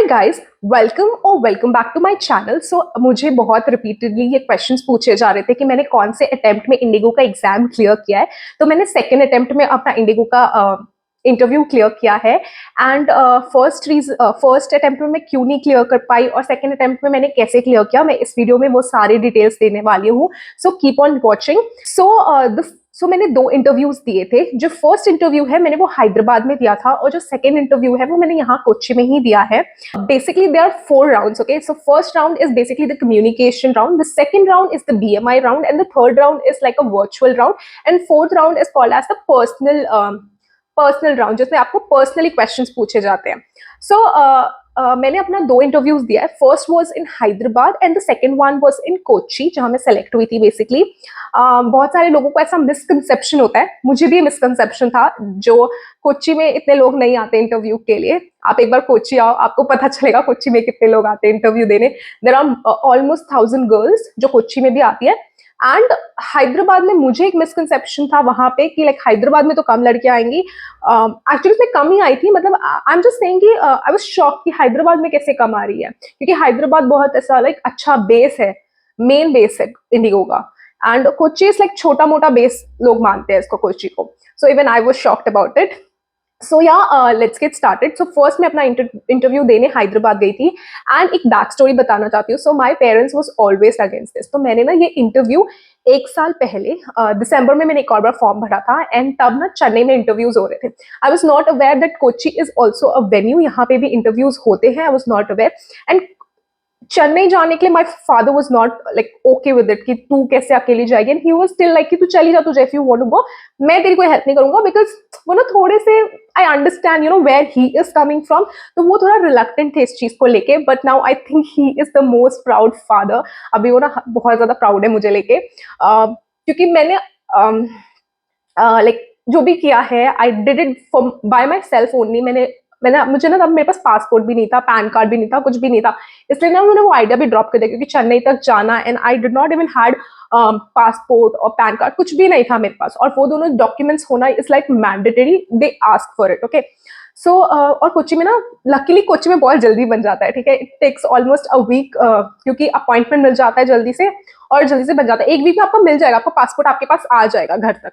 Hi guys, welcome back to my channel. मुझे बहुत repeatedly ये क्वेश्चंस पूछे जा रहे थे कि मैंने कौन से अटेम्प्ट में इंडिगो का एग्जाम क्लियर किया है। तो मैंने सेकंड अटेम्प्ट में अपना इंडिगो का इंटरव्यू क्लियर किया है। एंड फर्स्ट अटेम्प्ट में मैं क्यों नहीं क्लियर कर पाई और सेकंड अटेम्प्ट में मैंने कैसे क्लियर किया, मैं इस वीडियो में वो सारी डिटेल्स देने वाली हूँ। So keep on watching. So मैंने 2 इंटरव्यूज दिए थे। जो फर्स्ट इंटरव्यू है मैंने वो हैदराबाद में दिया था और जो सेकंड इंटरव्यू है वो मैंने यहाँ कोच्चि में ही दिया है। Basically there are 4 rounds. Okay, so first round is basically the communication round, the second round is the BMI round, and the third round is like a virtual round, and fourth round is called as the personal round, जिसमें आपको personally questions पूछे जाते हैं। मैंने अपना 2 interviews दिया है। First was in Hyderabad and the second one was in Kochi, जहां मैं सेलेक्ट हुई थी। बेसिकली बहुत सारे लोगों को ऐसा मिसकंसेप्शन होता है, मुझे भी मिसकंसेप्शन था, जो कोच्चि में इतने लोग नहीं आते इंटरव्यू के लिए। आप एक बार कोच्चि आओ, आपको पता चलेगा कोच्चि में कितने लोग आते हैं इंटरव्यू देने। देयर आर ऑलमोस्ट 1000 गर्ल्स जो कोच्चि में भी आती है। एंड हैदराबाद में मुझे एक मिसकंसेप्शन था वहां पे कि लाइक हैदराबाद में तो कम लड़कियां आएंगी। एक्चुअली उसमें कम ही आई थी, मतलब आई एम जस्ट सेइंग कि आई वाज शॉक कि हैदराबाद में कैसे कम आ रही है, क्योंकि हैदराबाद बहुत ऐसा लाइक अच्छा बेस है, मेन बेस है इंडिगो का। एंड कोच्चि इज लाइक छोटा मोटा बेस लोग मानते हैं इसको, कोच्चि को। So even I was shocked about it. So yeah let's get started. So first मैं अपना इंटरव्यू देने हैदराबाद गई थी। एंड एक बैक स्टोरी बताना चाहती हूँ। So my parents was always against this. तो मैंने ना ये इंटरव्यू 1 साल पहले दिसंबर में मैंने एक और बार फॉर्म भरा था, एंड तब ना चेन्नई में इंटरव्यूज हो रहे थे। I was not aware that Kochi is also a venue, यहाँ पे भी इंटरव्यूज होते हैं। I was not aware. And Chennai जाने के लिए my father was not like okay with it कि तू कैसे अकेली जाएगी। And he was still like कि तू चली जा, तुझे if you want to go, मैं तेरी कोई हेल्प नहीं करूंगा। बिकॉज वो ना थोड़े से I understand where he is coming from, तो वो थोड़ा रिलक्टेंट थे इस चीज को लेके। But now I think he is the most proud father. अभी वो ना बहुत ज्यादा प्राउड है मुझे लेके, क्योंकि मैंने लाइक जो भी किया है I did it for bye my self only. मैंने मुझे ना तब मेरे पास पासपोर्ट भी नहीं था, पैन कार्ड भी नहीं था, कुछ भी नहीं था। इसलिए ना मैंने वो आइडिया भी ड्रॉप कर दिया, क्योंकि चेन्नई तक जाना, and I did not even had passport और पैन कार्ड, कुछ भी नहीं था मेरे पास। और वो दोनों डॉक्यूमेंट्स होना is like mandatory, they ask for it. Okay, so और कोच्चि में ना लकीली कोच्चि में बहुत जल्दी बन जाता है। ठीक है, it takes almost a week, क्योंकि अपॉइंटमेंट मिल जाता है जल्दी से, और जल्दी से बन जाता है। 1 वीक में आपको मिल जाएगा, आपका पासपोर्ट आपके पास आ जाएगा घर तक,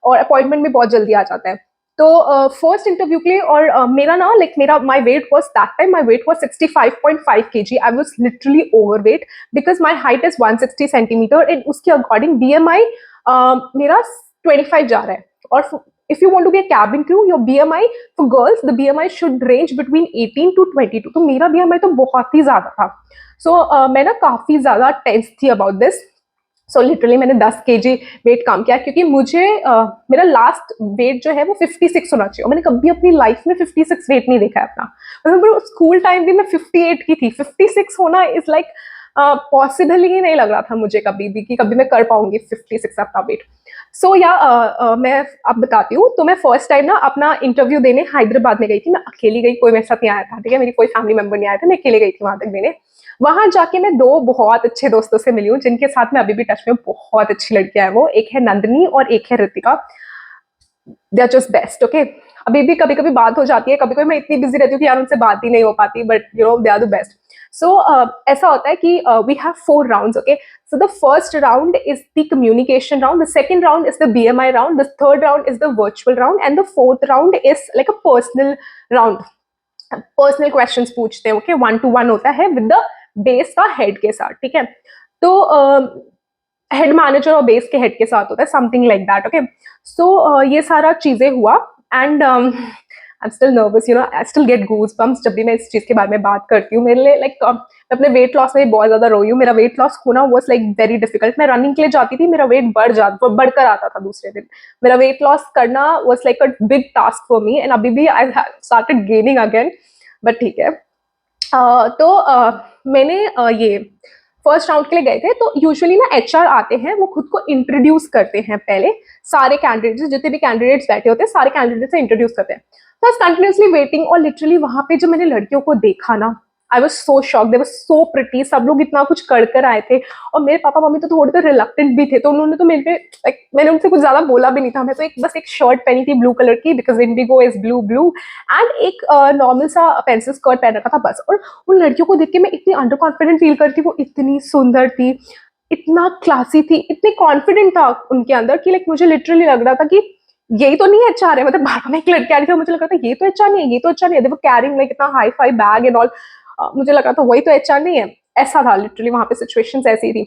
और अपॉइंटमेंट भी बहुत जल्दी आ जाता है। तो फर्स्ट इंटरव्यू के लिए, और मेरा ना लाइक मेरा my weight was that time, my weight was 65.5 kg। I was literally over weight because my height is 160 centimetre, and उसके अकॉर्डिंग BMI मेरा 25 जा रहा है। और if you want to be a cabin crew, your BMI for girls, the BMI should range between 18 to 22। तो मेरा BMI तो बहुत ही ज्यादा था। मैं ना काफी ज्यादा टेंस थी अबाउट दिस। सो लिटरली मैंने 10 kg वेट कम किया, क्योंकि मुझे मेरा लास्ट वेट जो है वो 56 होना चाहिए। और मैंने कभी अपनी लाइफ में 56 वेट नहीं देखा है अपना। मतलब स्कूल टाइम भी मैं 58 की थी, 56 होना इज लाइक पॉसिबल ही नहीं लग रहा था मुझे कभी भी कि कभी मैं कर पाऊंगी 56 अपना वेट। मैं अब बताती हूँ। तो मैं फर्स्ट टाइम ना अपना इंटरव्यू देने हैदराबाद में गई थी। मैं अकेली गई, कोई मेरे साथ नहीं आया था। ठीक है, मेरी कोई फैमिली मेंबर नहीं आया था, मैं अकेले गई थी वहां तक देने। वहां जाके मैं 2 बहुत अच्छे दोस्तों से मिली हूँ, जिनके साथ मैं अभी भी टच में। बहुत अच्छी लड़कियां हैं वो, एक है नंदिनी और एक है Ritika. They are just best. Okay, अभी भी कभी कभी बात हो जाती है, कभी कभी मैं इतनी बिजी रहती हूँ कि यार उनसे बात ही नहीं हो पाती, but they are the best. ऐसा होता है कि we have 4 rounds. Okay, so the first round is the communication round, the second round is the BMI round, the third round is the virtual round, and the fourth round is like a personal round। Personal questions पूछते हैं। Okay, 1 to 1 होता है with the base का head के साथ। ठीक है, तो हेड मैनेजर और बेस के हेड के साथ होता है, समथिंग लाइक दैट। ओके, ये सारा चीजें हुआ। And I am still nervous, I still get goose bumps जब भी मैं इस चीज के बारे में बात करती हूँ। मेरे लिए लाइक मैं अपने वेट लॉस में बहुत ज्यादा रोई हूँ। मेरा वेट लॉस होना वाज लाइक वेरी डिफिकल्ट। मैं रनिंग के लिए जाती थी, मेरा वेट बढ़कर आता था दूसरे दिन। मेरा वेट लॉस करना was like a big task for me, and अभी भी I started gaining again, but ठीक है। मैंने ये फर्स्ट राउंड के लिए गए थे। तो यूजुअली ना HR आते हैं, वो खुद को इंट्रोड्यूस करते हैं पहले। सारे कैंडिडेट्स, जितने भी कैंडिडेट्स बैठे होते हैं, सारे कैंडिडेट्स से इंट्रोड्यूस करते हैं। तो कंटिन्यूसली वेटिंग, और लिटरली वहां पे जब मैंने लड़कियों को देखा ना, I was so shocked, they were so pretty, सब लोग इतना कुछ कर कर आए थे और मेरे पापा मम्मी तो थोड़े तो रिलक्टेंट भी थे, तो उन्होंने तो मेरे पे लाइक मैंने उनसे कुछ ज्यादा बोला भी नहीं था, मैं तो एक बस एक शर्ट पहनी थी ब्लू कलर की because Indigo is blue blue, and एक नॉर्मल सा पेंसिल स्कर्ट पहन रखा था बस। और उन लड़कियों को देख के मैं इतनी अंडर कॉन्फिडेंट फील करती, वो इतनी सुंदर थी, इतना क्लासी थी, इतनी कॉन्फिडेंट था उनके अंदर कि लाइक मुझे लिटरली लग रहा था कि यही तो नहीं है एचआर है, मतलब बाहर में एक लड़की आ रही थी मुझे लग रहा था ये तो एचआर नहीं है, ये तो एचआर नहीं है, देखो कैरिंग लाइक इतना hi fi bag and all, मुझे लगा था वही तो एचआर नहीं है। ऐसा था लिटरली, वहां पे सिचुएशंस ऐसी थी।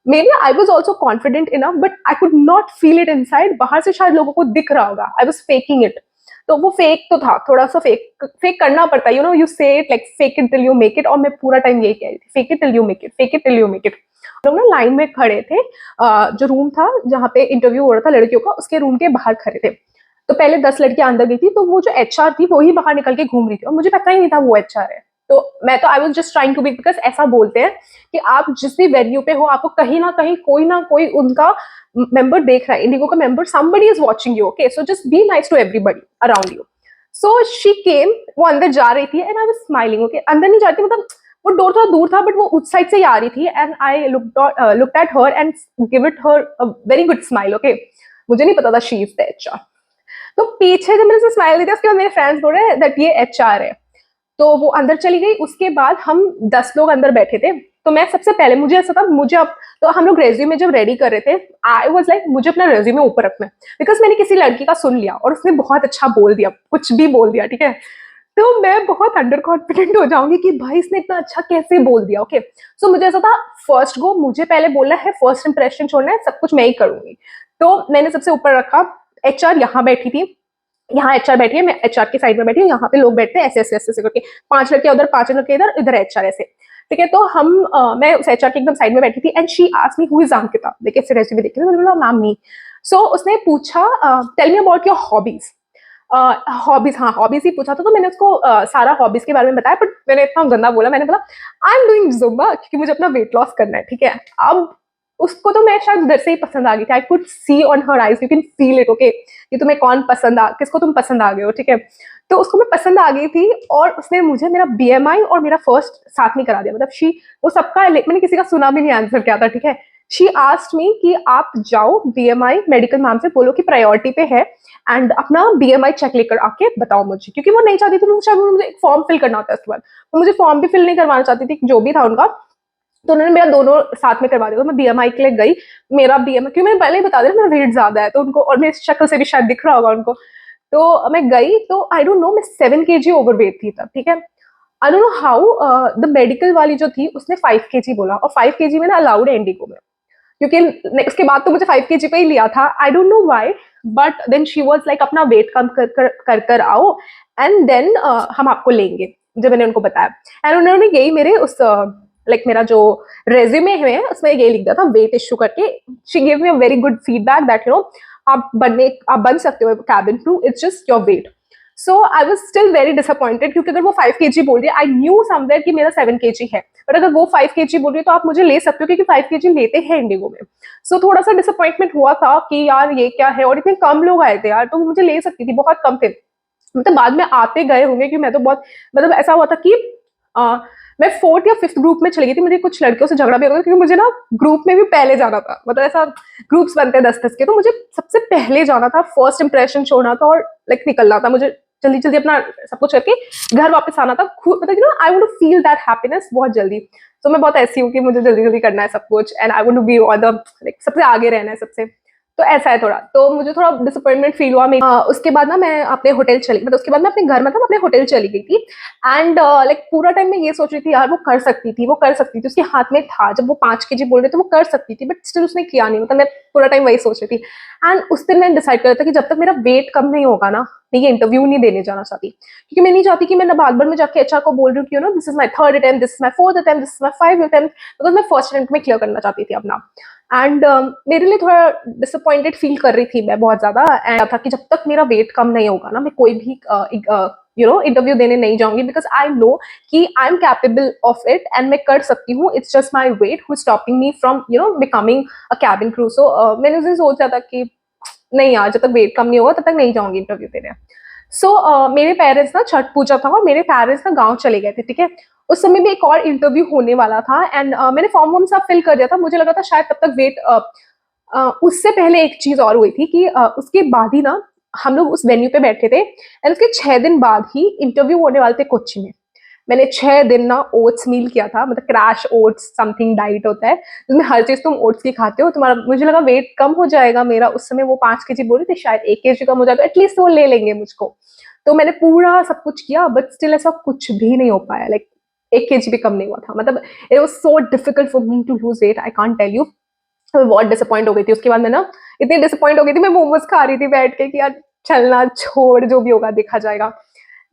Maybe I was also confident enough but I could not feel it inside, बाहर से शायद लोगों को दिख रहा होगा आई वॉज फेकिंग इट, तो वो फेक तो था, थोड़ा सा फेक फेक करना पड़ता है, यू नो यू से it like fake it till you make it, और मैं पूरा टाइम यही कह रही थी fake it till you make it, fake it till you make it. लोग ना लाइन में खड़े थे, जो रूम था जहाँ पे इंटरव्यू हो रहा था लड़कियों का, उसके रूम के बाहर खड़े थे। तो पहले 10 लड़कियां अंदर गई थी, तो वो जो एचआर थी वो ही बाहर निकल के घूम रही थी और मुझे पता ही नहीं था वो एचआर है। तो मैं तो I was just trying to be, because ऐसा बोलते हैं कि आप जिस भी वेन्यू पे हो आपको कहीं ना कोई उनका मेंबर देख रहा है, इंडिगो का member, somebody is watching you, okay, so just be nice to everybody around you. So she came, वो अंदर जा रही थी and I was smiling, okay, अंदर नहीं जाती, मतलब वो डोर थोड़ा दूर था बट वो उस साइड से ही आ रही थी and I looked at her and give it her a very good smile, okay, मुझे नहीं पता था she is the HR। तो पीछे जब मैंने उसे स्माइल दी थी उसके बाद मेरे फ्रेंड्स बोल रहे हैं दैट ये एचआर है, तो वो अंदर चली गई। उसके बाद हम 10 लोग अंदर बैठे थे, तो मैं सबसे पहले, मुझे ऐसा था मुझे अब, तो हम लोग रेज्यूमे जब रेडी कर रहे थे, आई वाज लाइक मुझे अपना रेज्यूमे ऊपर रखना है, बिकॉज मैंने किसी लड़की का सुन लिया और उसने बहुत अच्छा बोल दिया, कुछ भी बोल दिया, ठीक है, तो मैं बहुत अंडर कॉन्फिडेंट हो जाऊंगी कि भाई इसने इतना अच्छा कैसे बोल दिया, ओके। सो मुझे ऐसा था फर्स्ट गो मुझे पहले बोलना है, फर्स्ट इंप्रेशन छोड़ना है, सब कुछ मैं ही करूंगी। तो मैंने सबसे ऊपर रखा, एचआर यहाँ बैठी थी, यहाँ एचआर बैठी है, मैं एचआर की साइड में बैठी हूँ, यहाँ पे लोग बैठते हैं ऐसे ऐसे ऐसे करके, 5 लड़के उधर, 5 लड़के इधर, इधर एचआर ऐसे, ठीक है। तो हम मैं उस एचआर की एकदम साइड में बैठी थी and she asked me who is Ankita, देखिए इसे रेसिपी देखी, मैंने बोला मैम मी। सो उसने पूछा tell me about your hobbies, hobbies, हाँ हॉबीज ही पूछा था, तो मैंने उसको सारा हॉबीज के बारे में बताया, बट मैंने इतना गंदा बोला, मैंने बोला आई एम डूइंग जुम्बा, क्योंकि मुझे अपना वेट लॉस करना है, ठीक है। अब उसको तो मैं शायद उधर से ही पसंद आ गई थी, I could see on her eyes, you can feel it, okay, कि तुम्हें कौन पसंद आ, किसको तुम पसंद आ गए हो, ठीक है। तो उसको मैं पसंद आ गई थी और उसने मुझे मेरा बीएमआई और मेरा फर्स्ट साथ में करा दिया, मतलब शी, वो सबका, मैंने किसी का सुना भी नहीं आंसर क्या था, ठीक है। शी आस्क्ड मी कि आप जाओ बीएमआई मेडिकल मैम से बोलो कि प्रायोरिटी पे है एंड अपना बीएमआई चेक लेकर आके बताओ मुझे, क्योंकि वो नहीं चाहती थी, मुझे एक फॉर्म फिल करना होता है उसके बाद, वो मुझे फॉर्म भी फिल नहीं करवाना चाहती थी जो भी था उनका, तो उन्होंने मेरा दोनों साथ में करवा दिया। तो मैं बीएमआई के लिए गई, मेरा बीएमआई, क्योंकि मैंने पहले ही बता दिया मेरा वेट ज्यादा है तो उनको, और मेरी शक्ल से भी शायद दिख रहा होगा उनको, तो मैं गई तो आई डोंट नो मैं 7 kg ओवर वेट थी तब, ठीक है। आई don't know how the medical वाली जो थी उसने 5 kg बोला, और 5 kg में ना अलाउड है इंडिगो में, क्योंकि उसके बाद तो मुझे 5 kg पे ही लिया था, I don't know why, but then she was like अपना वेट कम कर आओ एंड देन हम आपको लेंगे, जब मैंने उनको बताया एंड उन्होंने यही मेरे उस लाइक मेरा जो रेज्यूमे है उसमें यही लिख दिया था वेट इशू करके, she give me a very good feedback that you know आप बन सकते हो cabin crew, it's just your weight. So I was still very disappointed, क्योंकि अगर वो 5 kg बोल रही है, आई न्यू समवेयर कि मेरा 7 kg है, बट अगर वो 5 kg बोल रही है तो आप मुझे ले सकते हो, क्योंकि 5 kg लेते हैं इंडिगो में। सो थोड़ा सा डिसअपॉइंटमेंट हुआ था कि यार ये क्या है, और इतने कम लोग आए थे यार, तो मुझे ले सकती थी, बहुत कम थे, मतलब बाद में आते गए होंगे, क्योंकि मैं तो बहुत, मतलब ऐसा हुआ था कि मैं 4th या 5th ग्रुप में चली गई थी, मुझे कुछ लड़कियों से झगड़ा भी हो गया, क्योंकि मुझे ना ग्रुप में भी पहले जाना था, मतलब ऐसा ग्रुप्स बनते हैं 10-10 के, तो मुझे सबसे पहले जाना था, फर्स्ट इंप्रेशन छोड़ना था और लाइक निकलना था, मुझे जल्दी जल्दी अपना सब कुछ करके घर वापस आना था, मतलब you know I want to feel that happiness बहुत जल्दी। तो मैं बहुत ऐसी हूँ कि मुझे जल्दी जल्दी करना है सब कुछ and I want to be on the like सबसे आगे रहना है सबसे, तो ऐसा है थोड़ा, तो मुझे थोड़ा डिसअपॉइंटमेंट फील हुआ। उसके बाद ना मैं अपने होटल चली, मतलब उसके बाद मैं अपने घर में था, अपने होटल चली गई थी एंड लाइक पूरा टाइम मैं ये सोच रही थी यार वो कर सकती थी, वो कर सकती थी, उसके हाथ में था, जब वो 5 kg बोल रहे थे वो कर सकती थी, बट स्टिल उसने किया नहीं, मतलब मैं पूरा टाइम वही सोच रही थी। एंड उस दिन मैंने डिसाइड करा था कि जब तक मेरा वेट कम नहीं होगा ना, मैं ये इंटरव्यू नहीं देने जाना चाहती, क्योंकि मैं नहीं चाहती कि मैं नाबालगढ़ में जाके एचआर को बोल रही हूँ कि you know this is my 3rd attempt, this is my 4th attempt, this is my 5th attempt, because मैं फर्स्ट अटेम्प्ट में क्लियर करना चाहती थी अपना। एंड मेरे लिए थोड़ा डिसअपॉइंटेड फील कर रही थी मैं बहुत ज्यादा, एंड था कि जब तक मेरा वेट कम नहीं होगा ना मैं कोई भी यू नो इंटरव्यू देने नहीं जाऊंगी, बिकॉज आई नो कि I am capable of it and मैं कर सकती हूँ, it's just my weight who is stopping me from you know becoming a cabin crew. So मैंने उस दिन सोचा था कि नहीं यार जब तक वेट कम नहीं होगा तब तक नहीं जाऊंगी इंटरव्यू देने। सो मेरे पेरेंट्स ना छठ पूजा था और मेरे पेरेंट्स ना गाँव चले गए थे, ठीक है, उस समय भी एक और इंटरव्यू होने वाला था एंड मैंने फॉर्म वॉर्म सब फिल कर दिया था। मुझे लगा था शायद तब तक वेट उससे पहले एक चीज और हुई थी कि उसके बाद ही ना हम लोग उस वेन्यू पे बैठे थे एंड उसके 6 दिन बाद ही इंटरव्यू होने वाले थे कोच्चि में। मैंने 6 दिन ना ओट्स मील किया था, मतलब क्रैश ओट्स समथिंग डाइट होता है जिसमें हर चीज तुम ओट्स की खाते हो। तुम्हारा मुझे लगा वेट कम हो जाएगा मेरा। उस समय वो 5 kg बोल रहे थे, शायद 1 kg कम हो जाएगा, एटलीस्ट वो ले लेंगे मुझको। तो मैंने पूरा सब कुछ किया बट स्टिल ऐसा कुछ भी नहीं हो पाया। लाइक 1 kg भी कम नहीं हुआ था। मतलब it was so difficult for me to lose weight, I can't tell you. मैं बहुत डिसअपॉइंट हो गई थी। उसके बाद मैं ना इतनी डिसअपॉइंट हो गई थी, मैं मोमोज खा रही थी बैठ के कि यार चलना छोड़, जो भी होगा देखा जाएगा।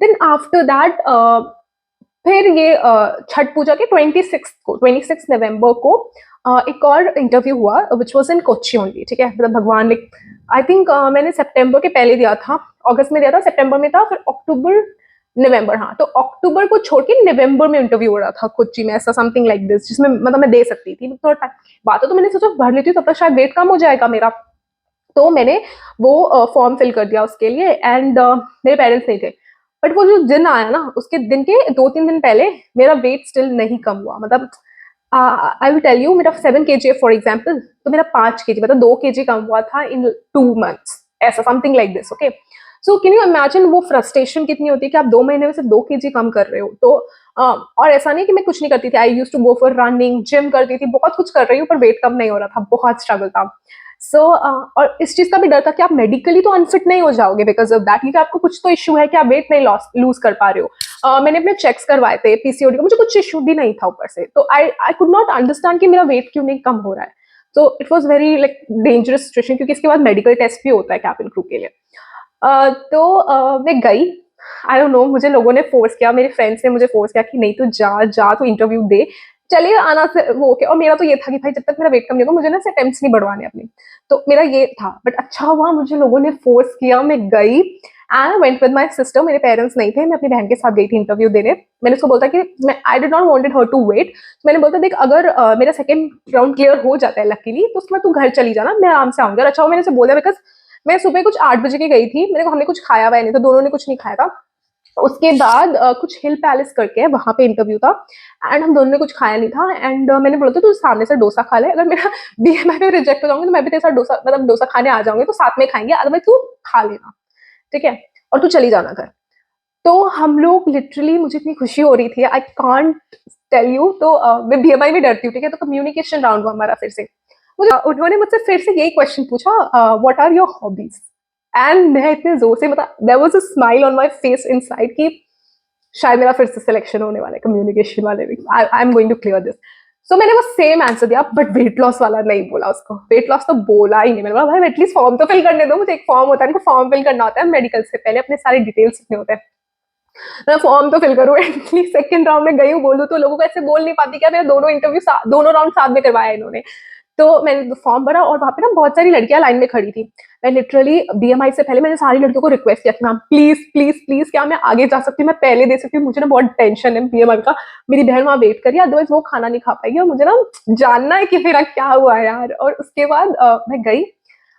देन आफ्टर दैट फिर ये छठ पूजा के 26 नवंबर को एक और इंटरव्यू हुआ which was in Kochi only. ठीक है, मतलब भगवान लाइक आई थिंक मैंने सितंबर के पहले दिया था, अगस्त में दिया था, सितंबर में था, फिर अक्टूबर नवंबर, हाँ तो अक्टूबर को छोड़ के नवंबर में इंटरव्यू हो रहा था कोच्चि में, ऐसा समथिंग लाइक दिस, जिसमें मतलब मैं दे सकती थी थोड़ा बात। तो मैंने सोचा भर लेती हूँ, तब तक शायद वेट कम हो जाएगा मेरा। तो मैंने वो फॉर्म फिल कर दिया उसके लिए एंड मेरे पेरेंट्स नहीं थे। बट वो जो दिन आया ना, उसके दिन के 2-3 दिन पहले मेरा वेट स्टिल नहीं कम हुआ। मतलब आई विल टेल यू, मेरा 7 kg है फॉर एग्जाम्पल, तो मेरा 5 kg, मतलब 2 kg कम हुआ था इन 2 months, ऐसा something like this. Okay, so can you imagine वो फ्रस्ट्रेशन कितनी होती है कि आप 2 महीने में से 2 kg कम कर रहे हो। तो और ऐसा नहीं कि मैं कुछ नहीं करती थी, I use to go for running, gym करती थी, बहुत कुछ कर रही हूँ, पर वेट कम नहीं हो रहा था, बहुत स्ट्रगल था। सो और इस चीज का भी डर था कि आप मेडिकली तो अनफिट नहीं हो जाओगे बिकॉज ऑफ दैट, क्योंकि आपको कुछ तो इश्यू है कि आप वेट नहीं लूज कर पा रहे हो। मैंने अपने चेक्स करवाए थे पीसीओडी का, मुझे कुछ इश्यू भी नहीं था ऊपर से। तो आई कुड नॉट अंडरस्टैंड कि मेरा वेट क्यों नहीं कम हो रहा है। तो it was very like dangerous situation, क्योंकि इसके बाद मेडिकल टेस्ट भी होता है कैबिन क्रू के लिए। मैं गई, आई डोंट नो, मुझे लोगों ने फोर्स किया, मेरे फ्रेंड्स ने मुझे फोर्स किया कि नहीं तू जा जा, तू इंटरव्यू दे, चलिए आना से वो के। और मेरा तो ये था कि भाई जब तक मेरा वेट कम नहीं होगा मुझे ना अटेम्प्ट्स नहीं बढ़वाने अपने। तो मेरा ये था, बट अच्छा हुआ मुझे लोगों ने फोर्स किया, मैं गई and went with my sister. मेरे पेरेंट्स नहीं थे, मैं अपनी बहन के साथ गई थी इंटरव्यू देने। मैंने उसको बोलता कि मैं I did not wanted her to wait. मैंने बोलता देख अगर मेरा सेकंड राउंड क्लियर हो जाता है लकीली, तो उसके बाद तू घर चली जाना, मैं आराम से आऊंगी। और अच्छा हुआ मैंने उसे बोला, बिकॉज मैं सुबह कुछ 8 बजे की गई थी, मेरे को हमने कुछ खाया हुआ नहीं था, दोनों ने कुछ नहीं खाया था। उसके बाद कुछ हिल पैलेस करके है, वहां पे इंटरव्यू था एंड हम दोनों ने कुछ खाया नहीं था एंड मैंने बोला था तू सामने से डोसा खा ले, अगर मेरा बीएमआई में रिजेक्ट हो जाऊंगी तो मैं भी तेरे साथ डोसा, मतलब डोसा खाने आ जाऊंगी, तो साथ में खाएंगे, अदरवाइज तू खा लेना, ठीक है, और तू चली जाना घर। तो हम लोग लिटरली, मुझे इतनी खुशी हो रही थी, आई कांट टेल यू। तो मैं बीएमआई में डरती हूँ, ठीक है, तो कम्युनिकेशन राउंड हुआ हमारा फिर से। मुझे उन्होंने मुझसे फिर से यही क्वेश्चन पूछा, what are your hobbies. And मैं इतने जोर से, मतलब there was a smile on my face inside कि शायद मेरा फिर से सिलेक्शन होने वाला है कम्युनिकेशन वाले में, I am going to clear this. So मैंने वो सेम आंसर दिया, बट वेट लॉस वाला नहीं बोला उसको, वेट लॉस तो बोला ही नहीं। मैंने बोला भाई एटलीस्ट फॉर्म तो फिल करने दो मुझे, एक फॉर्म होता है, इनको फॉर्म फिल करना होता है मेडिकल से पहले, अपने सारे डिटेल्स लिखने होते हैं, मैं फॉर्म तो फिल करूँ एटलीस्ट। सेकंड राउंड में गई हूँ, बोलूँ तो लोगों को ऐसे बोल नहीं पाती क्या मेरा दोनों इंटरव्यू दोनों राउंड साथ में करवाया इन्होंने। तो मैंने फॉर्म भरा और वहाँ पे ना बहुत सारी लड़कियां लाइन में खड़ी थी। मैं लिटरली बीएमआई से पहले मैंने सारी लड़कियों को रिक्वेस्ट किया कि मैम प्लीज प्लीज प्लीज, क्या मैं आगे जा सकती हूँ, मैं पहले दे सकती हूँ, मुझे ना बहुत टेंशन है बीएमआई का, मेरी बहन वहाँ वेट करिए, अदरवाइज वो खाना नहीं खा पाएगी और मुझे ना जानना है कि मेरा क्या हुआ यार। और उसके बाद मैं गई,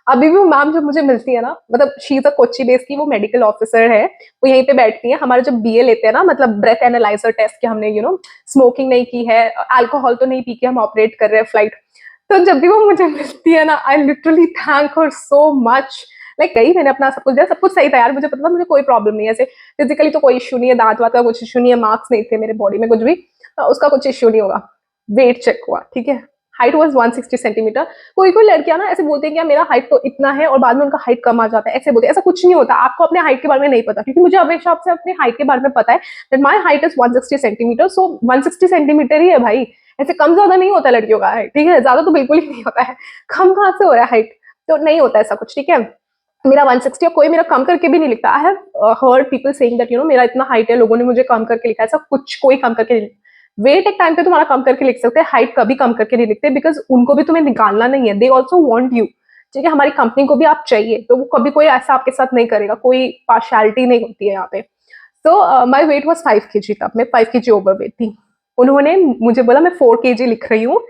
अभी भी वो मैम जब मुझे मिलती है ना, मतलब she is a Kochi base की, वो मेडिकल ऑफिसर है, वो यहीं पे बैठती है। हमारे जब बीए लेते हैं ना, मतलब ब्रेथ एनालाइजर टेस्ट के, हमने स्मोकिंग नहीं की है, अल्कोहल तो नहीं पी के हम ऑपरेट कर रहे हैं फ्लाइट। तो जब भी वो मुझे मिलती है ना, I literally thank her so much. Like गई, मैंने अपना सब कुछ दिया, सब कुछ सही था यार, मुझे पता था मुझे कोई प्रॉब्लम नहीं है, ऐसे फिजिकली तो कोई इश्यू नहीं है, दांत वात का कुछ इश्यू नहीं है, मार्क्स नहीं थे मेरे बॉडी में कुछ भी, उसका कुछ इश्यू नहीं होगा। वेट चेक हुआ, ठीक है, हाइट वॉज 160 सेंटीमीटर। कोई कोई लड़कियां ना ऐसे बोलती है कि मेरा हाइट तो इतना है और बाद में उनका हाइट कम आ जाता है, ऐसे बोलते हैं, ऐसा कुछ नहीं होता। आपको अपने हाइट के बारे में नहीं पता, क्योंकि मुझे हमेशा आपसे अपने हाइट के बारे में पता है that my height is 160 centimetre, so 160 centimetre ही है भाई, ऐसे कम ज्यादा नहीं होता लड़कियों का हाइट, ठीक है, ज्यादा तो बिल्कुल ही नहीं होता है, कम कहाँ से हो रहा है हाइट, तो नहीं होता ऐसा कुछ, ठीक है। मेरा 160, और कोई मेरा कम करके भी नहीं लिखता। I have heard people saying that मेरा इतना हाइट है, लोगों ने मुझे कम करके लिखा है, ऐसा कुछ कोई कम करके नहीं। वेट एक टाइम पे तुम्हारा कम करके लिख सकते हैं, हाइट कभी कम करके नहीं लिखते, बिकॉज उनको भी तुम्हें निकालना नहीं है, दे ऑल्सो वॉन्ट यू, ठीक है, हमारी कंपनी को भी आप चाहिए, तो वो कभी कोई ऐसा आपके साथ नहीं करेगा, कोई पार्शियलिटी नहीं होती है यहाँ पे। तो माई वेट वॉज 5 kg, तब मैं 5 kg ओवर वेट थी। उन्होंने मुझे बोला मैं 4 kg लिख रही हूँ,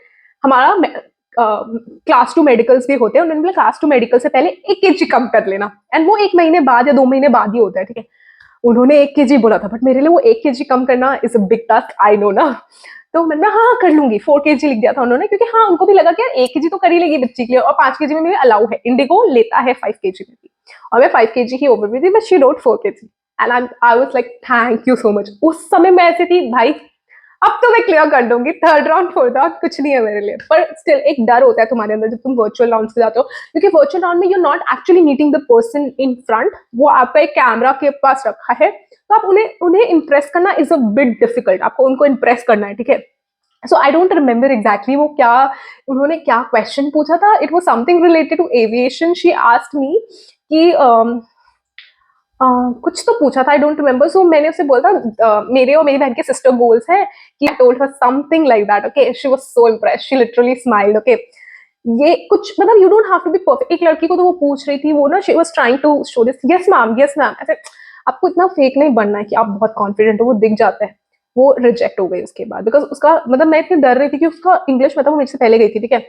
हमारा क्लास 2 मेडिकल्स भी होते हैं, उन्होंने बोला क्लास 2 मेडिकल से पहले 1 kg कम कर लेना, एंड वो 1 महीने बाद या 2 महीने बाद ही होता है, ठीक है। उन्होंने 1 केजी बोला था, बट मेरे लिए वो 1 केजी कम करना is a big task, I know ना। तो मैंने हाँ, कर लूँगी, 4 केजी लिख दिया था उन्होंने, क्योंकि हाँ, उनको भी लगा कि यार 1 केजी तो कर ही लेगी बच्ची के लिए, और 5 केजी में भी अलाउ है। इंडिगो लेता है 5 केजी में भी, और मैं 5 केजी ही ओवर भी थी, but she wrote 4 KG and I was like thank you so much. उस समय मैं ऐसी थी भाई, अब तो मैं क्लियर कर दूंगी, 3rd राउंड 4th राउंड कुछ नहीं है मेरे लिए, पर स्टिल एक डर होता है तुम्हारे अंदर जब तुम वर्चुअल राउंड पे जाते हो, क्योंकि वर्चुअल राउंड में you not actually meeting the person in front, वो आपका एक कैमरा के पास रखा है, तो आप उन्हें उन्हें इम्प्रेस करना इज अ बिट डिफिकल्ट, आपको उनको इम्प्रेस करना है, ठीक है। So I don't remember exactly वो क्या, उन्होंने क्या क्वेश्चन पूछा था, it was something related to aviation. She asked me कि कुछ तो पूछा था, आई डोंट रिमेम्बर। सो मैंने उससे बोला था मेरे और मेरी बहन के सिस्टर गोल्स है, कि I told her something like that, okay. She was so impressed, she literally smiled, okay. ये कुछ मतलब you don't have to be perfect, एक लड़की को तो वो पूछ रही थी, वो ना she was trying to show this, yes ma'am, yes ma'am, ऐसे आपको इतना फेक नहीं बनना है कि आप बहुत कॉन्फिडेंट हो, वो दिख जाता है। वो रिजेक्ट हो गई उसके बाद, बिकॉज उसका मतलब मैं इतनी डर रही थी कि उसका इंग्लिश, मतलब वो मेरे से पहले गई थी, ठीक है।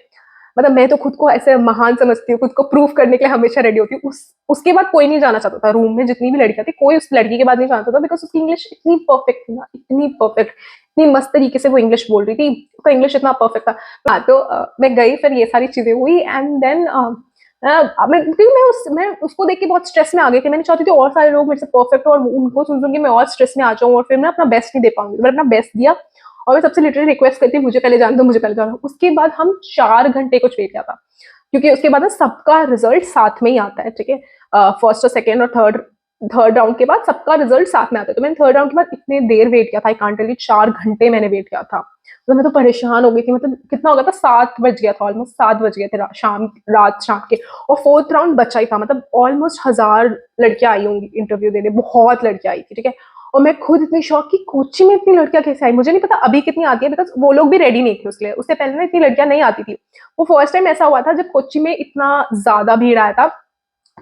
मतलब मैं तो खुद को ऐसे महान समझती हूँ, खुद को प्रूव करने के लिए हमेशा रेडी होती हूँ। उसके बाद कोई नहीं जाना चाहता था रूम में, जितनी भी लड़कियां थी कोई उस लड़की के बाद नहीं जानता था, बिकॉज उसकी इंग्लिश इतनी परफेक्ट थी ना, इतनी परफेक्ट, इतनी मस्त तरीके से वो इंग्लिश बोल रही थी, उसका इंग्लिश इतना परफेक्ट था। हाँ, तो मैं गई, फिर ये सारी चीजें हुई, एंड देन मैं उसको देख के बहुत स्ट्रेस में आ गई थी। मैंने चाहती थी और सारे लोग मेरे से परफेक्ट हो, और उनको सुन सुन के मैं और स्ट्रेस में आ जाऊँ, और फिर मैं अपना बेस्ट नहीं दे पाऊंगी। मैंने अपना बेस्ट दिया, और मैं सबसे लिटरली रिक्वेस्ट करती, मुझे पहले जान दो, मुझे पहले जान दो। उसके बाद हम 4 घंटे कुछ वेट किया था, क्योंकि उसके बाद ना सबका रिजल्ट साथ में ही आता है, ठीक है। फर्स्ट और सेकेंड और थर्ड थर्ड राउंड के बाद सबका रिजल्ट साथ में आता है। तो मैंने 3rd राउंड के बाद इतने देर वेट किया था, आई कांट टेल यू, 4 घंटे मैंने वेट किया था। तो मैं तो परेशान हो गई थी, मतलब कितना हो गया था, 7 बज गया था, ऑलमोस्ट 7 बज गए थे रात शाम के, और 4th राउंड बचा ही था। मतलब ऑलमोस्ट 1000 लड़कियां आई होंगी इंटरव्यू देने, बहुत लड़कियां आई थी, ठीक है। और मैं खुद इतनी शौक की, कोची में इतनी लड़कियां कैसे आई, मुझे नहीं पता अभी कितनी आती है, बिकॉज वो लोग भी रेडी नहीं थे उसके लिए, उससे पहले ना इतनी लड़कियां नहीं आती थी। वो फर्स्ट टाइम ऐसा हुआ था जब कोची में इतना ज्यादा भीड़ आया था,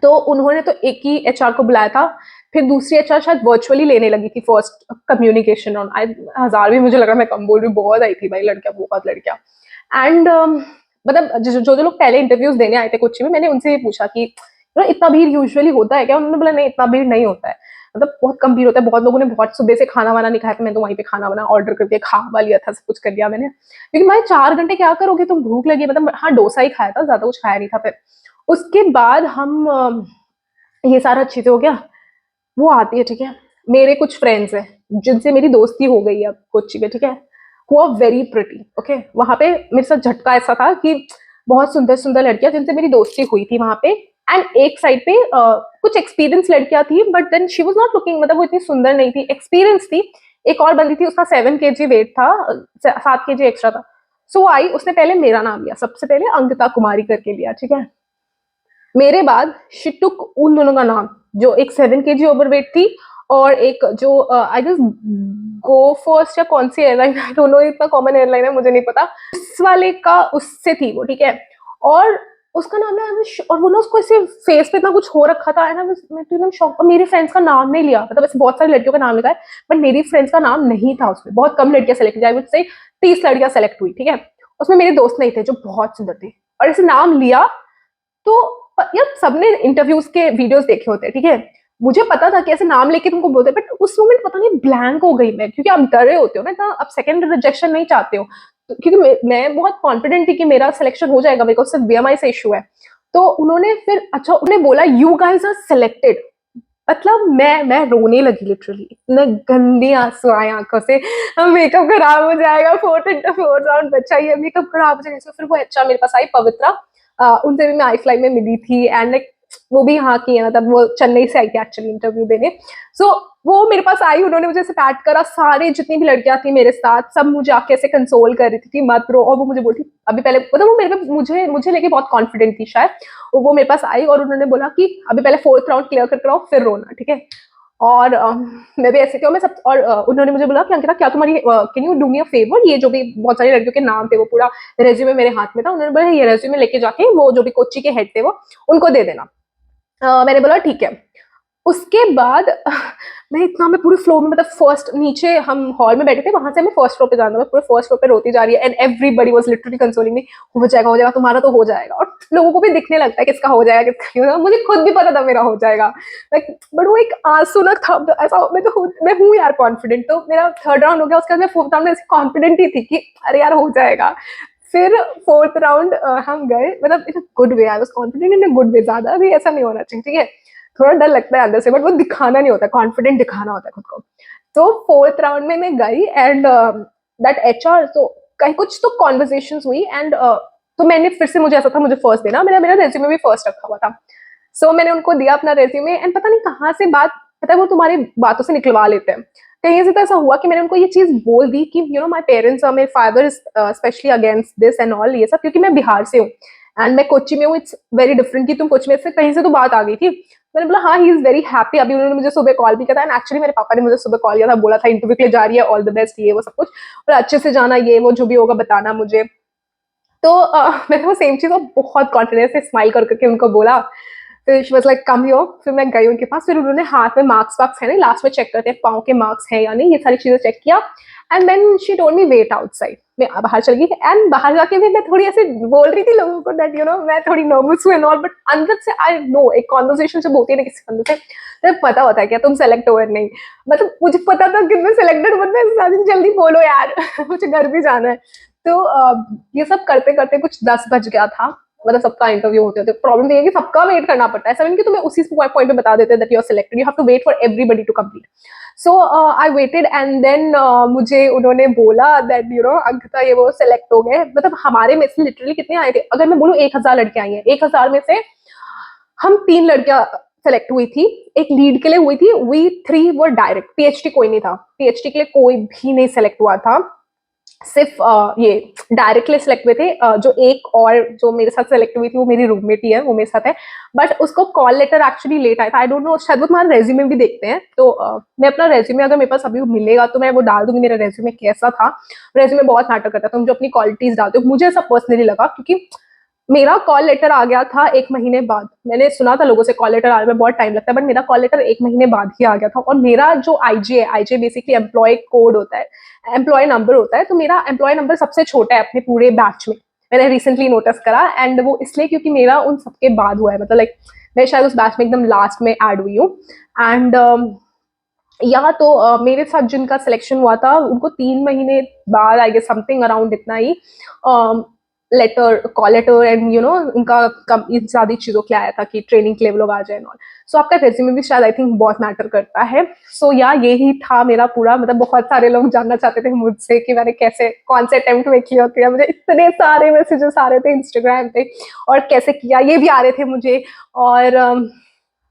तो उन्होंने तो एक ही एचआर को बुलाया था, फिर दूसरी एचआर शायद वर्चुअली लेने लगी थी फर्स्ट कम्युनिकेशन ऑन। 1000 भी मुझे लग रहा मैं कम बोल रही हूँ, बहुत आई थी भाई लड़कियां, बहुत लड़कियां। एंड मतलब जो जो लोग पहले इंटरव्यूज देने आए थे कोची में, मैंने उनसे ये पूछा कि इतना भीड़ यूजुअली होता है क्या? उन्होंने बोला नहीं, इतना भीड़ नहीं होता है, मतलब बहुत कम भीड़ होता है। बहुत लोगों ने बहुत सुबह से खाना वाना नहीं खाया था, मैं तो वहीं पे खाना वाना ऑर्डर करके खा वा लिया था, सब कुछ कर लिया मैंने, क्योंकि भाई 4 घंटे क्या करोगे तुम, भूख लगी। मतलब हाँ, डोसा ही खाया था, ज्यादा कुछ खाया नहीं था। फिर उसके बाद हम ये सारा चीजें हो गया, वो आती है, ठीक है। मेरे कुछ फ्रेंड्स हैं जिनसे मेरी दोस्ती हो गई है अब कोच्चि में, ठीक है। वो आर वेरी प्रिटी, ओके। वहां पे मेरे साथ झटका ऐसा था कि बहुत सुंदर सुंदर लड़कियां जिनसे मेरी दोस्ती हुई थी वहां पे, एंड एक साइड पे कुछ एक्सपीरियंस लड़कियां थी, but then she was not looking, मतलब वो इतनी सुंदर नहीं थी, एक्सपीरियंस थी। एक और बंदी थी, उसका 7 kg वेट था, 7 kg एक्स्ट्रा था। सो वो आई, उसने पहले मेरा नाम लिया, सबसे पहले अंकिता कुमारी करके लिया, ठीक है। मेरे बाद शी टुक उन दोनों का नाम, जो एक 7 kg ओवरवेट थी, और एक जो आई गेस गो फर्स्ट या कौन सी एयरलाइन, आई डोंट नो, इतना कॉमन एयरलाइन है मुझे नहीं पता, उस वाले का उससे थी वो, ठीक है। और उसका नाम है, और वो ना उसको ऐसे फेस पे इतना कुछ हो रखा था, है ना। मैं तो एकदम शॉक, और मेरे फ्रेंड्स का नाम नहीं लिया, मतलब ऐसे बहुत सारी लड़कियों का नाम लिखा है, बट मेरी फ्रेंड्स का नाम नहीं था उसमें। बहुत कम लड़कियां सेलेक्ट हुई, आई वुड से 30 लड़कियां सेलेक्ट हुई, ठीक है। उसमें मेरे दोस्त नहीं थे जो बहुत सुंदर थे, और ऐसे नाम लिया। तो यार सबने इंटरव्यूज के वीडियोस देखे होते हैं, ठीक है। मुझे पता था कि ऐसे नाम लेके तुमको बोलते हैं, बट उस मोमेंट पता नहीं ब्लैंक हो गई मैं, क्योंकि आप डरे होते हो ना इतना, आप सेकंड रिजेक्शन नहीं चाहते हो। तो क्योंकि मैं बहुत कॉन्फिडेंट थी कि मेरा सिलेक्शन हो जाएगा, बिकॉज सिर्फ बीएमआई से इशू है। तो उन्होंने फिर अच्छा उन्होंने बोला यू गाइज आर सिलेक्टेड। मतलब मैं रोने लगी लिटरली, इतने गंदे आंसू आए आंखों से, मेकअप खराब हो जाएगा, 4th राउंड बचा ही है, मेकअप खराब हो जाएगा। फिर वो अच्छा मेरे पास आई, पवित्रा, उनसे भी मैं आई फ्लाई में मिली थी, एंड लाइक वो भी यहाँ की है, मतलब वो चेन्नई से आई थी एक्चुअली इंटरव्यू देने। सो वो मेरे पास आई, उन्होंने मुझे पैट करा, सारे जितनी भी लड़कियां थी मेरे साथ सब मुझे आके ऐसे कंसोल कर रही थी कि मत रो। और वो मुझे बोलती अभी पहले, मतलब वो मेरे पे मुझे मुझे लेके बहुत कॉन्फिडेंट थी शायद। वो मेरे पास आई और उन्होंने बोला कि अभी पहले 4th राउंड क्लियर करके आओ, फिर रोना, ठीक है। और मैं भी ऐसे थी, और मैं सब, और उन्होंने मुझे बोला कि अंकिता क्या तुम्हारी, can you do me a favour, ये जो भी बहुत सारी लड़कियों के नाम थे वो पूरा रेज्यूमे मेरे हाथ में था, उन्होंने बोला ये रेज्यूमे लेके जाके वो जो भी कोची के हेड थे वो उनको दे देना। मैंने बोला ठीक है। उसके बाद मैं पूरे फ्लोर में, मतलब फर्स्ट नीचे हम हॉल में बैठे थे, वहां से हमें फर्स्ट फ्लोर पे जाना, मैं पूरे फर्स्ट फ्लोर पे रोती जा रही है, and everybody was literally consoling me, हो जाएगा, तुम्हारा तो हो जाएगा। और लोगों को भी दिखने लगता है किसका हो जाएगा किसका नहीं होगा, मुझे खुद भी पता था मेरा हो जाएगा, लाइक बट वो एक आंसुनक था, ऐसा मैं हूँ यार कॉन्फिडेंट, तो मेरा थर्ड राउंड हो गया, उसके बाद मैं फोर्थ राउंड में ऐसी कॉन्फिडेंट ही थी कि अरे यार हो जाएगा। फिर फोर्थ राउंड हम गए, मतलब in good way, I was confident in good way, ज्यादा भी ऐसा नहीं होना चाहिए, ठीक है, थोड़ा डर लगता है अंदर से, बट वो दिखाना नहीं होता, कॉन्फिडेंट दिखाना होता है खुद को। तो फोर्थ राउंड में मैं गई, एंड दैट एचआर, तो कहीं कुछ तो कॉन्वर्जेशन हुई, एंड तो मैंने फिर से, मुझे ऐसा था मुझे फर्स्ट देना, मेरा मेरा रेज्यूमे भी फर्स्ट रखा हुआ था, सो मैंने उनको दिया अपना रेज्यूमे, एंड पता नहीं कहाँ से बात, पता है वो तुम्हारी बातों से निकलवा लेते हैं, कहीं से तो ऐसा हुआ कि मैंने उनको ये चीज बोल दी कि यू नो माय पेरेंट्स और my father is specially against this and all, ये सब, क्योंकि मैं बिहार से हूँ एंड मैं कोच्चि में हूँ, इट्स वेरी डिफरेंट, कि तुम कोच्चि में से कहीं से तो बात आ गई थी। मैंने बोला हाँ, ही इज वेरी हैप्पी, अभी उन्होंने मुझे सुबह कॉल भी किया था, एंड एक्चुअली मेरे पापा ने मुझे सुबह कॉल किया था, बोला था इंटरव्यू के लिए जा रही है, ऑल द बेस्ट, ये वो सब कुछ, और अच्छे से जाना, ये वो जो भी होगा बताना मुझे। तो मैंने वो सेम चीज बहुत कॉन्फिडेंस से स्माइल कर करके उनको बोला, फिर she was like come here, फिर मैं गई उनके पास, फिर उन्होंने हाथ में मार्क्स वार्क्स है ना, लास्ट में चेक करते हैं पाँव के मार्क्स हैं या नहीं, ये सारी चीजें चेक किया, and then she told me wait outside, मैं बाहर चल गई, एंड बाहर जाके भी मैं थोड़ी ऐसे बोल रही थी लोगों को दैट यू नो मैं थोड़ी नर्वस हूँ एंड ऑल, बट अंदर से आई नो, एक कॉन्वर्सेशन जब होती है ना किसी बंदे से, तो पता होता है क्या तुम सेलेक्ट हो या नहीं, मतलब मुझे पता था कि मैं सिलेक्टेड, मतलब जल्दी बोलो यार मुझे घर भी जाना है। तो ये सब करते करते कुछ 10 बज गया था, मतलब सबका इंटरव्यू होते होते, प्रॉब्लम ये है कि सबका वेट करना पड़ता है, ऐसा नहीं कि तुम्हें उसी पॉइंट पे बता देते हैं that you are selected, you have to wait for everybody to complete. So I waited, and then मुझे उन्होंने बोला दैट यू नो अंकिता ये वो सिलेक्ट हो गए, मतलब हमारे में से लिटरली कितने आए थे, अगर मैं बोलूँ 1000 लड़कियां आई हैं, 1000 में से हम 3 लड़कियां सेलेक्ट हुई थी, एक लीड के लिए हुई थी, वी 3 वो डायरेक्ट, पीएचडी कोई नहीं था, पीएचडी के लिए कोई भी नहीं सेलेक्ट हुआ था, सिर्फ ये डायरेक्टली सिलेक्ट हुए थे, जो एक और जो मेरे साथ सेलेक्ट हुई थी वो मेरी रूममेट ही है, वो मेरे साथ है, बट उसको कॉल लेटर एक्चुअली लेट आया था, आई डोंट नो, शायद वो तुम्हारा रेज्यूमे भी देखते हैं, तो मैं अपना रेज्यूमे अगर मेरे पास अभी मिलेगा तो मैं वो डाल दूंगी, मेरा रेज्यूमे कैसा था, रेज्यूमे बहुत मैटर करता है, तुम जो अपनी क्वालिटीज डालते हो, मुझे ऐसा पर्सनली लगा, क्योंकि मेरा कॉल लेटर आ गया था 1 महीने बाद, मैंने सुना था लोगों से कॉल लेटर आने में बहुत टाइम लगता है, बट मेरा कॉल लेटर 1 महीने बाद ही आ गया था, और मेरा जो आईजे है, आईजे बेसिकली एम्प्लॉय कोड होता है, एम्प्लॉय नंबर होता है, तो मेरा एम्प्लॉय नंबर सबसे छोटा है अपने पूरे बैच में, मैंने रिसेंटली नोटिस करा, एंड वो इसलिए क्योंकि मेरा उन सबके बाद हुआ है, मतलब लाइक मैं शायद उस बैच में एकदम लास्ट में ऐड हुई हूँ, एंड या तो मेरे साथ जिनका सिलेक्शन हुआ था उनको 3 महीने बाद, आई गेस समथिंग अराउंड इतना ही, letter, call letter and you know उनका कम इन सारी चीजों के लिए आया था कि ट्रेनिंग के लिए वो लोग आ जाए और सो आपका रेज्यूमे भी शायद आई थिंक बहुत मैटर करता है। सो या यही था मेरा पूरा, मतलब बहुत सारे लोग जानना चाहते थे मुझसे कि मैंने कैसे, कौन से अटेम्प्ट में किया, मुझे इतने सारे मैसेजेस आ रहे थे इंस्टाग्राम पे, और कैसे किया ये भी आ रहे थे मुझे, और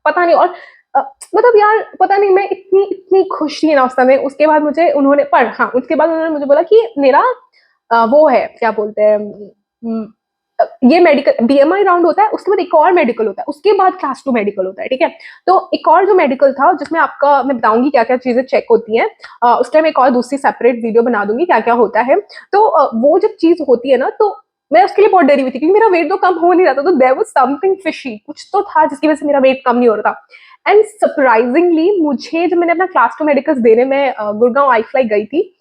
पता नहीं, और मतलब यार पता नहीं, मैं इतनी इतनी खुश थी ना उस समय। उसके बाद मुझे उन्होंने, पर हाँ उसके बाद उन्होंने मुझे बोला कि मेरा वो है, क्या बोलते हैं, ये मेडिकल बीएमआई राउंड होता है, उसके बाद एक और मेडिकल होता है, उसके बाद क्लास 2 मेडिकल होता है, ठीक है। तो एक और जो मेडिकल था जिसमें आपका, मैं बताऊंगी क्या क्या चीजें चेक होती हैं, उस टाइम एक और दूसरी सेपरेट वीडियो बना दूंगी क्या क्या होता है। तो वो जब चीज होती है ना, तो मैं उसके लिए बहुत डरी हुई थी क्योंकि मेरा वेट तो कम हो नहीं रहा था, तो देयर वाज समथिंग फिशी, कुछ तो था जिसकी वजह से मेरा वेट कम नहीं हो रहा था। एंड सरप्राइजिंगली मुझे, जब मैंने अपना क्लास 2 मेडिकल्स देने में गुड़गांव आई फ्लाई गई थी,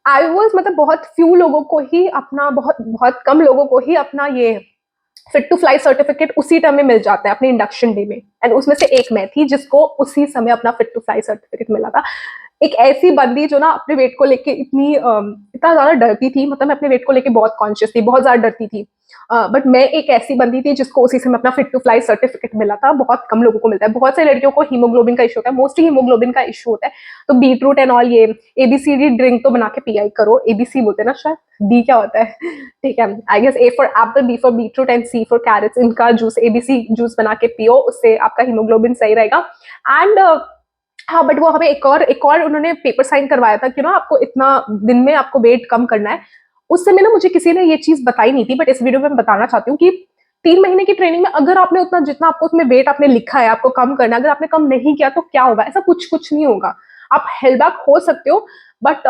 आई वॉज, मतलब बहुत फ्यू लोगों को ही अपना, बहुत बहुत कम लोगों को ही अपना ये फिट टू फ्लाई सर्टिफिकेट उसी टाइम में मिल जाता है अपने इंडक्शन डे में, एंड उसमें से एक मैं थी जिसको उसी समय अपना फिट टू फ्लाई सर्टिफिकेट मिला था। एक ऐसी बंदी जो ना अपने वेट को लेके इतनी इतना ज्यादा डरती थी, मतलब मैं अपने वेट को लेके बहुत कॉन्शियस थी, बहुत ज्यादा डरती थी, बट मैं एक ऐसी बंदी थी जिसको उसी समय अपना फिट टू फ्लाई सर्टिफिकेट मिला था। बहुत कम लोगों को मिलता है, बहुत सारी लड़कियों को हीमोग्लोबिन का इशू होता है, मोस्टली हीमोग्लोबिन का इशू होता है। तो बीट रूट एंड ऑल, ये एबीसीडी ड्रिंक तो बना के पिया ही करो, एबीसी बोलते हैं ना, शायद डी क्या होता है ठीक है, I guess A for apple, B for beetroot and C for carrots, इनका जूस, एबीसी जूस बना के पियो, उससे आपका हीमोग्लोबिन सही रहेगा। एंड हाँ, बट वो हमें एक और उन्होंने पेपर साइन करवाया था कि ना आपको इतना दिन में आपको वेट कम करना है। उस समय ना मुझे किसी ने ये चीज बताई नहीं थी, बट इस वीडियो में मैं बताना चाहती हूँ कि 3 महीने की ट्रेनिंग में अगर आपने उतना, जितना आपको उसमें वेट आपने लिखा है आपको कम करना है, अगर आपने कम नहीं किया तो क्या होगा, ऐसा कुछ कुछ नहीं होगा, आप हेल्ड बैक हो सकते हो। बट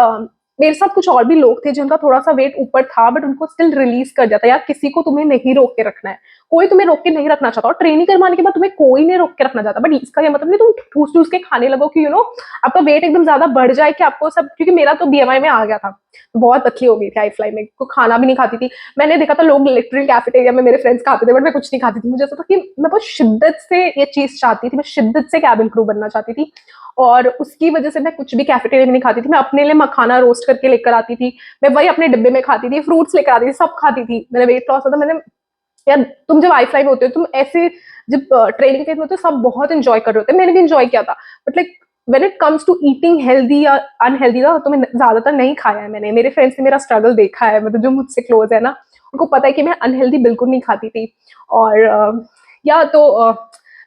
मेरे साथ कुछ और भी लोग थे जिनका थोड़ा सा वेट ऊपर था, बट उनको स्टिल रिलीज कर दिया था, यार किसी को तुम्हें नहीं रोक के रखना है, कोई तुम्हें रोक के नहीं रखना चाहता, और ट्रेनिंग करवाने के बाद तुम्हें कोई नहीं रोक के रखना चाहता। बट इसका ये मतलब नहीं तुम ठूस ठूस के खाने लगो कि आपका वेट एकदम ज्यादा बढ़ जाए कि आपको सब, क्योंकि मेरा तो बीएमआई में आ गया था, बहुत पतली हो गई थी आई फ्लाई में, को खाना भी नहीं खाती थी। मैंने देखा था लोग लिटरली कैफेटेरिया में मेरे फ्रेंड्स खाते थे, बट मैं कुछ नहीं खाती थी। मुझे ऐसा था कि मैं बहुत शिद्दत से ये चीज चाहती थी, मैं शिद्दत से कैबिन क्रू बनना चाहती थी, और उसकी वजह से मैं कुछ भी कैफेटेरिया में नहीं खाती थी। मैं अपने लिए मखाना रोस्ट करके लेकर आती थी, मैं वही अपने डिब्बे में खाती थी, फ्रूट्स लेकर आती थी, सब खाती थी। मैंने वेट लॉस होता, मैंने, यार तुम जब आई फ्लाई में होते हो, तुम ऐसे जब ट्रेनिंग फेज में होते हो, सब बहुत एंजॉय कर रहे होते हैं, मैंने भी एंजॉय किया था। But like when it comes to eating healthy या अनहेल्दी ना, तो मैं ज्यादातर नहीं खाया है मैंने। मेरे फ्रेंड्स ने मेरा स्ट्रगल देखा है, मतलब जो मुझसे क्लोज है ना, उनको पता है कि मैं अनहेल्दी बिल्कुल नहीं खाती थी। और या तो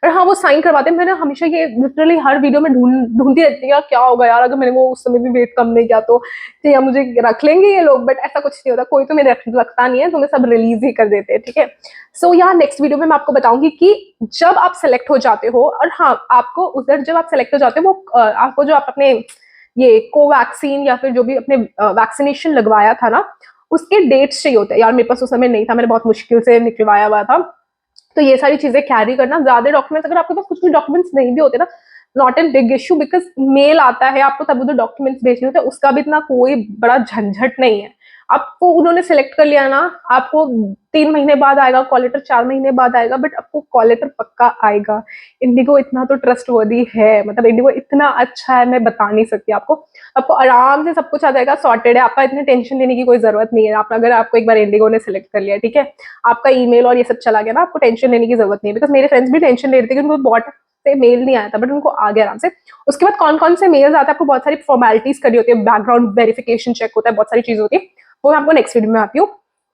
पर हाँ, वो साइन करवाते हैं। मैंने हमेशा ये लिटरली हर वीडियो में ढूंढती रहती है क्या होगा यार अगर मैंने वो उस समय भी वेट कम नहीं किया तो या मुझे रख लेंगे ये लोग। बट ऐसा कुछ नहीं होता, कोई तो मेरे रखता नहीं है, तुम्हें सब रिलीज ही कर देते हैं, ठीक है। सो यार नेक्स्ट वीडियो में मैं आपको बताऊंगी कि जब आप सेलेक्ट हो जाते हो, और हाँ आपको उधर जब आप सेलेक्ट हो जाते हो, वो आपको जो आप अपने ये कोवैक्सीन या फिर जो भी अपने वैक्सीनेशन लगवाया था ना, उसके डेट्स चाहिए होते हैं। यार मेरे पास उस समय नहीं था, मैंने बहुत मुश्किल से निकलवाया हुआ था। तो ये सारी चीजें कैरी करना, ज्यादा डॉक्यूमेंट्स, अगर आपके पास कुछ भी डॉक्यूमेंट्स नहीं भी होते ना, not an big issue, because mail आता है आपको, तब उधर डॉक्यूमेंट्स भेजने होते हैं, उसका भी इतना कोई बड़ा झंझट नहीं है। आपको उन्होंने सिलेक्ट कर लिया ना, आपको 3 महीने बाद आएगा कॉल लेटर, 4 महीने बाद आएगा, बट आपको कॉल लेटर पक्का आएगा। इंडिगो इतना तो ट्रस्टवर्दी है, मतलब इंडिगो इतना अच्छा है, मैं बता नहीं सकती आपको। आपको आराम से सब कुछ आ जाएगा, सॉर्टेड है, आपका इतनी टेंशन लेने की कोई जरूरत नहीं है। आप अगर आपको एक बार इंडिगो ने सिलेक्ट कर लिया, ठीक है, आपका ईमेल और ये सब चला गया ना, आपको टेंशन लेने की जरूरत नहीं है। बिकॉज मेरे फ्रेंड्स भी टेंशन ले रहे थे कि उनको बॉट से मेल नहीं आया था, बट उनको आ गया आराम से। उसके बाद कौन कौन से मेल्स आते हैं, आपको बहुत सारी फॉर्मेलिटीज करनी होती है, बैकग्राउंड वेरिफिकेशन चेक होता है, बहुत सारी चीज होती है, वो मैं आपको नेक्स्ट वीडियो में आती हूँ।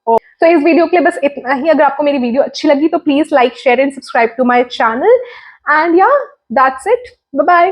तो इस वीडियो के लिए बस इतना ही। अगर आपको मेरी वीडियो अच्छी लगी तो please like share and subscribe to my channel, and yeah that's it, bye bye.